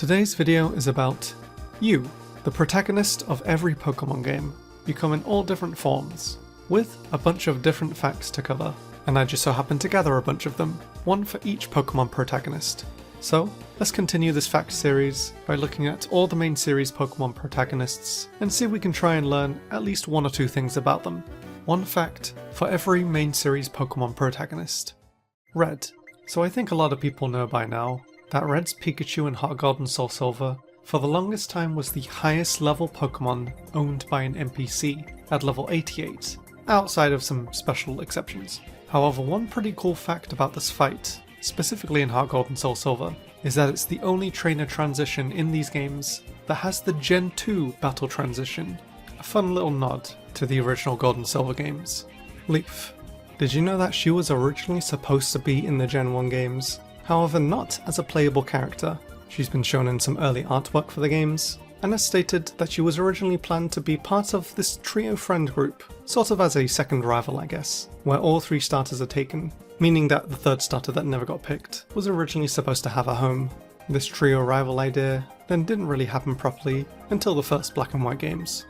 Today's video is about you, the protagonist of every Pokemon game. You come in all different forms, with a bunch of different facts to cover, and I just so happened to gather a bunch of them, one for each Pokemon protagonist. So, let's continue this fact series by looking at all the main series Pokemon protagonists and see if we can try and learn at least one or two things about them. One fact for every main series Pokemon protagonist. Red. So I think a lot of people know by now that Red's Pikachu in Heart Gold and Soul Silver for the longest time was the highest level Pokemon owned by an NPC at level 88, outside of some special exceptions. However, one pretty cool fact about this fight, specifically in Heart Gold and Soul Silver, is that it's the only trainer transition in these games that has the Gen 2 battle transition, a fun little nod to the original Gold and Silver games. Leaf. Did you know that she was originally supposed to be in the Gen 1 games? However, not as a playable character. She's been shown in some early artwork for the games, and has stated that she was originally planned to be part of this trio friend group, sort of as a second rival I guess, where all three starters are taken, meaning that the third starter that never got picked was originally supposed to have a home. This trio rival idea then didn't really happen properly until the first Black and White games.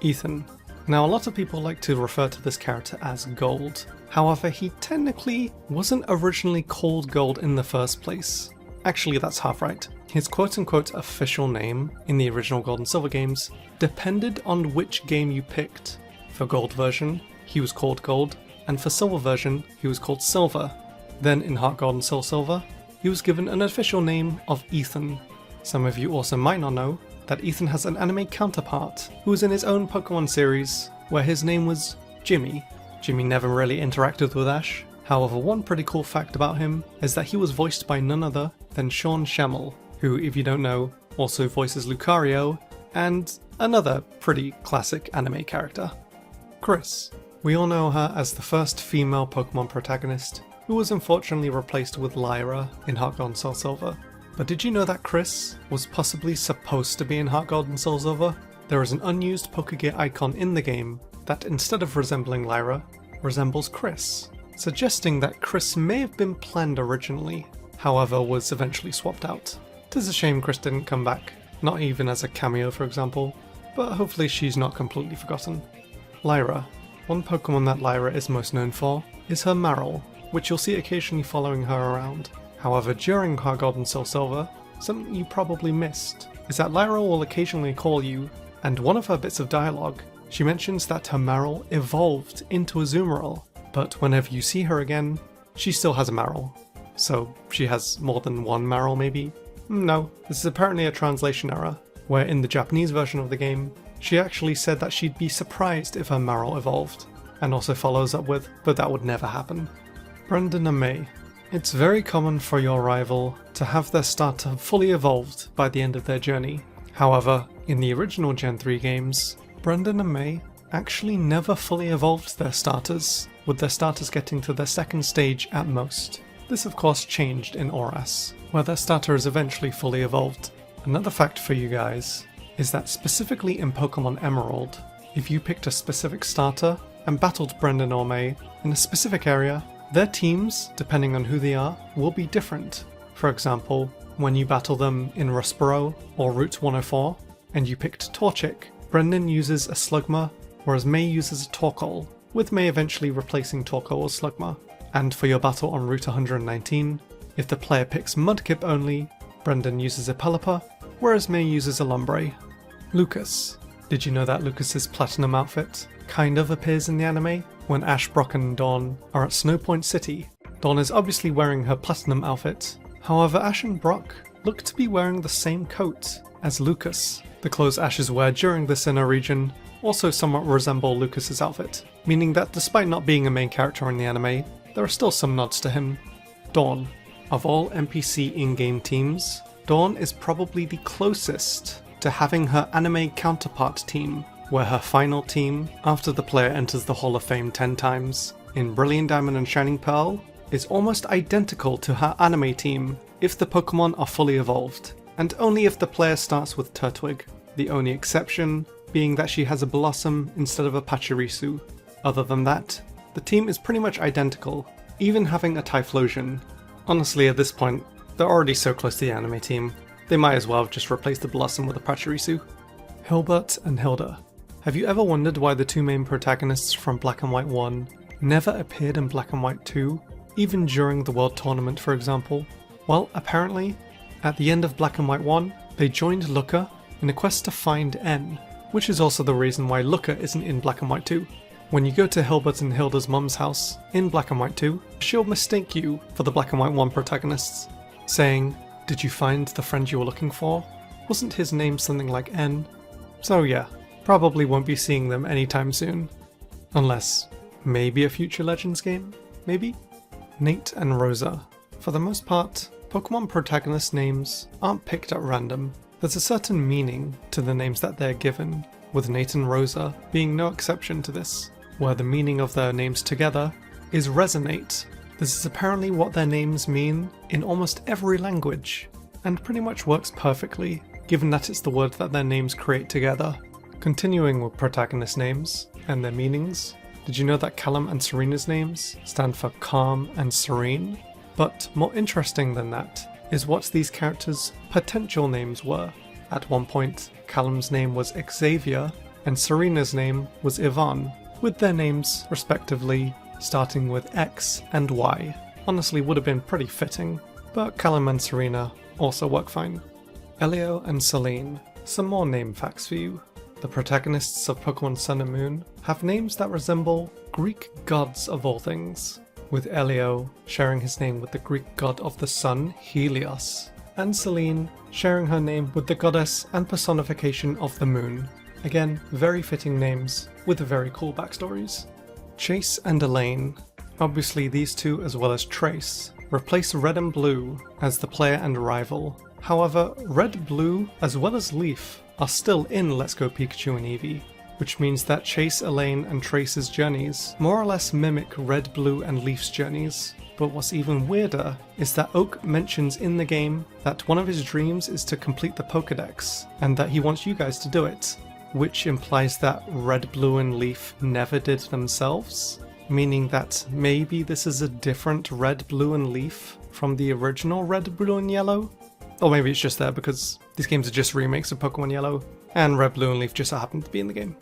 Ethan. Now a lot of people like to refer to this character as Gold, however he technically wasn't originally called Gold in the first place. Actually that's half right. His quote-unquote official name in the original Gold and Silver games depended on which game you picked. For Gold version, he was called Gold, and for Silver version, he was called Silver. Then in Heart Gold and Soul Silver, he was given an official name of Ethan. Some of you also might not know that Ethan has an anime counterpart who was in his own Pokemon series, where his name was Jimmy. Jimmy never really interacted with Ash. However, one pretty cool fact about him is that he was voiced by none other than Sean Schemmel, who, if you don't know, also voices Lucario, and another pretty classic anime character. Chris. We all know her as the first female Pokemon protagonist, who was unfortunately replaced with Lyra in Heart Gold and Soul Silver. But did you know that Chris was possibly supposed to be in Heart Gold and Soul Silver? There is an unused Pokégear icon in the game that, instead of resembling Lyra, resembles Chris, suggesting that Chris may have been planned originally, however was eventually swapped out. 'Tis a shame Chris didn't come back, not even as a cameo for example, but hopefully she's not completely forgotten. Lyra. One Pokemon that Lyra is most known for is her Marill, which you'll see occasionally following her around. However, during Heart Gold and Soul Silver, something you probably missed is that Lyra will occasionally call you, and one of her bits of dialogue, she mentions that her Marill evolved into a Azumarill, but whenever you see her again, she still has a Marill. So she has more than one Marill maybe? No, this is apparently a translation error, where in the Japanese version of the game, she actually said that she'd be surprised if her Marill evolved, and also follows up with, but that would never happen. Brendan and May. It's very common for your rival to have their starter fully evolved by the end of their journey. However, in the original Gen 3 games, Brendan and May actually never fully evolved their starters, with their starters getting to their second stage at most. This of course changed in ORAS, where their starter is eventually fully evolved. Another fact for you guys is that specifically in Pokemon Emerald, if you picked a specific starter and battled Brendan or May in a specific area, their teams, depending on who they are, will be different. For example, when you battle them in Rustboro or Route 104, and you picked Torchic, Brendan uses a Slugma, whereas May uses a Torkoal, with May eventually replacing Torkoal or Slugma. And for your battle on Route 119, if the player picks Mudkip only, Brendan uses a Pelipper, whereas May uses a Lombre. Lucas. Did you know that Lucas's Platinum outfit kind of appears in the anime? When Ash, Brock and Dawn are at Snowpoint City, Dawn is obviously wearing her Platinum outfit, however Ash and Brock look to be wearing the same coat as Lucas. The clothes Ash's wear during the Sinnoh region also somewhat resemble Lucas's outfit, meaning that despite not being a main character in the anime, there are still some nods to him. Dawn. Of all NPC in-game teams, Dawn is probably the closest to having her anime counterpart team, where her final team, after the player enters the Hall of Fame 10 times, in Brilliant Diamond and Shining Pearl, is almost identical to her anime team if the Pokemon are fully evolved, and only if the player starts with Turtwig, the only exception being that she has a Blossom instead of a Pachirisu. Other than that, the team is pretty much identical, even having a Typhlosion. Honestly, at this point, they're already so close to the anime team, They might as well have just replaced the Blossom with a Pachirisu. Hilbert and Hilda. Have you ever wondered why the two main protagonists from Black and White 1 never appeared in Black and White 2, even during the World Tournament for example? Well, apparently, at the end of Black and White 1, they joined Lucca in a quest to find N, which is also the reason why Lucca isn't in Black and White 2. When you go to Hilbert and Hilda's mum's house in Black and White 2, she'll mistake you for the Black and White 1 protagonists, saying, "Did you find the friend you were looking for? Wasn't his name something like N?" So yeah, probably won't be seeing them anytime soon. Unless, maybe a future Legends game? Maybe? Nate and Rosa. For the most part, Pokemon protagonist names aren't picked at random. There's a certain meaning to the names that they're given, with Nate and Rosa being no exception to this, where the meaning of their names together is resonate. This is apparently what their names mean in almost every language, and pretty much works perfectly, given that it's the word that their names create together. Continuing with protagonist names and their meanings, did you know that Calem and Serena's names stand for calm and serene? But more interesting than that is what these characters' potential names were. At one point, Calem's name was Xavier and Serena's name was Yvonne, with their names respectively starting with X and Y. Honestly would have been pretty fitting, but Calem and Serena also work fine. Elio and Selene. Some more name facts for you. The protagonists of Pokémon Sun and Moon have names that resemble Greek gods of all things, with Elio sharing his name with the Greek god of the sun, Helios, and Selene sharing her name with the goddess and personification of the moon. Again, very fitting names with very cool backstories. Chase and Elaine. Obviously these two, as well as Trace, replace Red and Blue as the player and rival. However, Red, Blue, as well as Leaf are still in Let's Go Pikachu and Eevee, which means that Chase, Elaine, and Trace's journeys more or less mimic Red, Blue, and Leaf's journeys. But what's even weirder is that Oak mentions in the game that one of his dreams is to complete the Pokédex, and that he wants you guys to do it, which implies that Red, Blue, and Leaf never did themselves, meaning that maybe this is a different Red, Blue, and Leaf from the original Red, Blue, and Yellow? Or maybe it's just there because these games are just remakes of Pokémon Yellow, and Red, Blue, and Leaf just so happen to be in the game.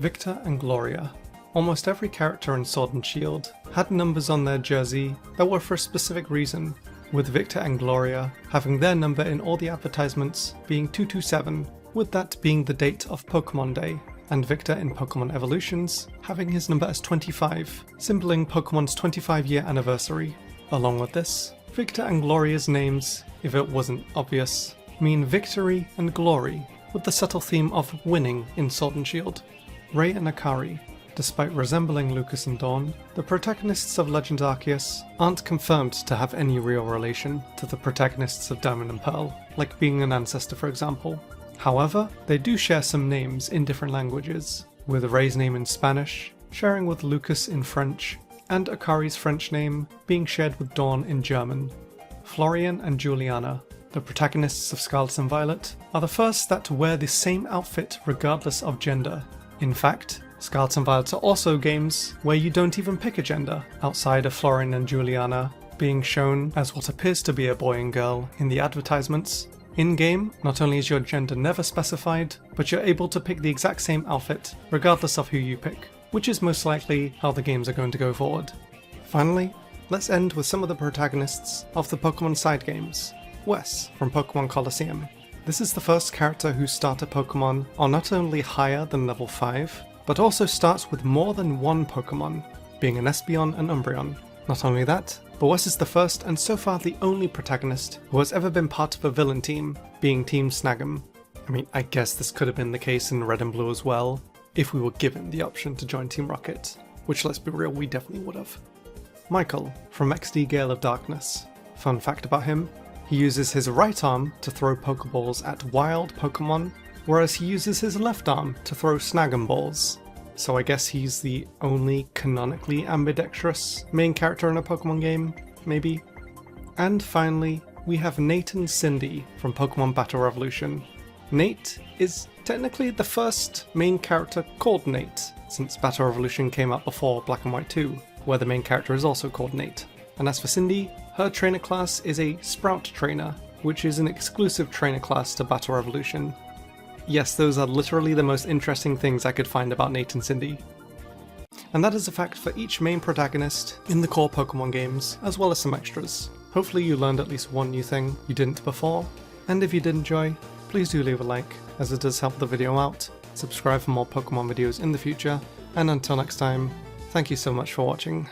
Victor and Gloria. Almost every character in Sword and Shield had numbers on their jersey that were for a specific reason, with Victor and Gloria having their number in all the advertisements being 227, with that being the date of Pokémon Day, and Victor in Pokémon Evolutions having his number as 25, symboling Pokémon's 25-year anniversary. Along with this, Victor and Gloria's names, if it wasn't obvious, mean victory and glory, with the subtle theme of winning in Sword and Shield. Rei and Akari. Despite resembling Lucas and Dawn, the protagonists of Legend Arceus aren't confirmed to have any real relation to the protagonists of Diamond and Pearl, like being an ancestor for example. However, they do share some names in different languages, with Rei's name in Spanish, sharing with Lucas in French, and Akari's French name being shared with Dawn in German. Florian and Juliana, the protagonists of Scarlet and Violet, are the first that wear the same outfit regardless of gender. In fact, Scarlet and Violet are also games where you don't even pick a gender, outside of Florian and Juliana being shown as what appears to be a boy and girl in the advertisements. In-game, not only is your gender never specified, but you're able to pick the exact same outfit regardless of who you pick, which is most likely how the games are going to go forward. Finally, let's end with some of the protagonists of the Pokémon side games. Wes from Pokémon Colosseum. This is the first character whose starter Pokémon are not only higher than level 5, but also starts with more than one Pokémon, being an Espeon and Umbreon. Not only that, but Wes is the first and so far the only protagonist who has ever been part of a villain team, being Team Snag'em. I mean, I guess this could have been the case in Red and Blue as well, if we were given the option to join Team Rocket, which let's be real, we definitely would have. Michael from XD Gale of Darkness. Fun fact about him, he uses his right arm to throw Pokeballs at wild Pokemon, whereas he uses his left arm to throw Snag'em balls. So I guess he's the only canonically ambidextrous main character in a Pokemon game, maybe? And finally, we have Nate and Cindy from Pokemon Battle Revolution. Nate is technically the first main character called Nate, since Battle Revolution came out before Black and White 2, where the main character is also called Nate. And as for Cindy, her trainer class is a Sprout trainer, which is an exclusive trainer class to Battle Revolution. Yes, those are literally the most interesting things I could find about Nate and Cindy. And that is a fact for each main protagonist in the core Pokemon games, as well as some extras. Hopefully you learned at least one new thing you didn't before, and if you did enjoy, please do leave a like, as it does help the video out, subscribe for more Pokemon videos in the future, and until next time, thank you so much for watching.